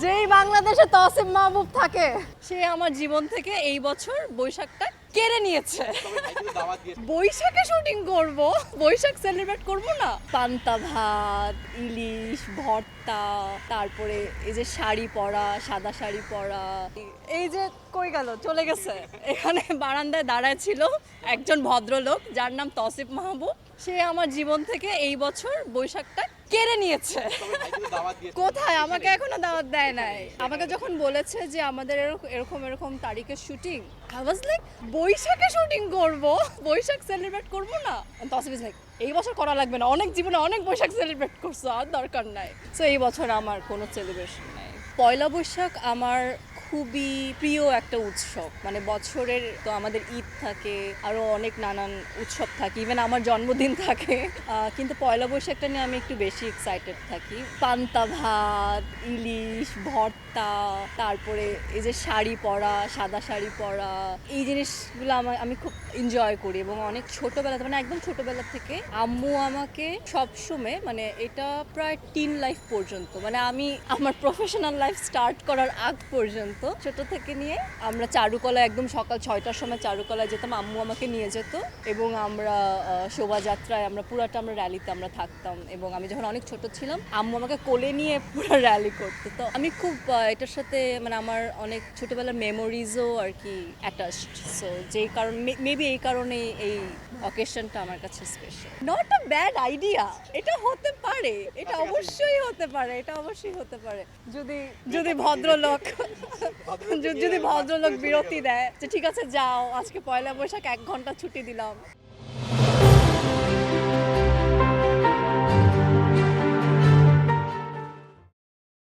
যেই বাংলাদেশে তসিম মাহবুব থাকে সে আমার জীবন থেকে এই বছর বৈশাখটা কেড়ে নিয়েছে। বৈশাখে শুটিং করব, বৈশাখ সেলিব্রেট করব না। পান্তা ভাত, ইলিশ ভর্তা, তারপরে এই যে শাড়ি পরা, সাদা শাড়ি পরা, এই যে কই গেল, চলে গেছে। এখানে বারান্দায় দাঁড়ায় ছিল একজন ভদ্রলোক যার নাম তসিফ মাহবুব। সে আমার জীবন থেকে এই বছর বৈশাখটা কেড়ে নিয়েছে। কোথায়? আমাকে এখনো দাওয়াত দেয় নাই। আমাকে যখন বলেছে যে আমাদের এরকম এরকম তারিখে শুটিং, আই ওয়াজ লাইক বৈশাখে শুটিং করব, বৈশাখ সেলিব্রেট করব না। তসিফ ইজ লাইক এই বছর করা লাগবে না, অনেক জীবনে অনেক বৈশাখ সেলিব্রেট করছো, আর দরকার নাই। সো এই বছর আমার কোনো সেলিব্রেশন নাই। পয়লা বৈশাখ আমার খুবই প্রিয় একটা উৎসব। মানে বছরের তো আমাদের ঈদ থাকে, আরও অনেক নানান উৎসব থাকে, ইভেন আমার জন্মদিন থাকে, কিন্তু পয়লা বৈশাখটা নিয়ে আমি একটু বেশি এক্সাইটেড থাকি। পান্তা ভাত, ইলিশ ভর্তা, তারপরে এই যে শাড়ি পরা, সাদা শাড়ি পরা, এই জিনিসগুলো আমি খুব এনজয় করি। এবং অনেক ছোটোবেলাতে, মানে একদম ছোটোবেলা থেকে আম্মু আমাকে সবসময়, মানে এটা প্রায় টিন লাইফ পর্যন্ত, মানে আমি আমার প্রফেশনাল লাইফ স্টার্ট করার আগ পর্যন্ত ছোট থেকে নিয়ে আমরা চারুকলা, একদম সকাল 6টার সময় চারুকলায় যেতাম, আম্মু আমাকে নিয়ে যেত এবং আমরা শোভাযাত্রায়, আমরা পুরাটা আমরা র্যালিতে আমরা থাকতাম। এবং আমি যখন অনেক ছোট ছিলাম আম্মু আমাকে কোলে নিয়ে পুরো র্যালি করতো। তো আমি খুব এটার সাথে, মানে আমার অনেক ছোটবেলার মেমোরিজও আর কি অ্যাটাচড। সো যেই কারণ, মেবি এই কারণে এই অকেশনটা আমার কাছে special. Not a bad idea, এটা হতে পারে, এটা অবশ্যই হতে পারে, এটা অবশ্যই হতে পারে, যদি যদি ভদ্রলোক যদি ভদ্রলোক বিরতি দেয় যে ঠিক আছে যাও, আজকে পয়লা বৈশাখ 1 ঘন্টা ছুটি দিলাম।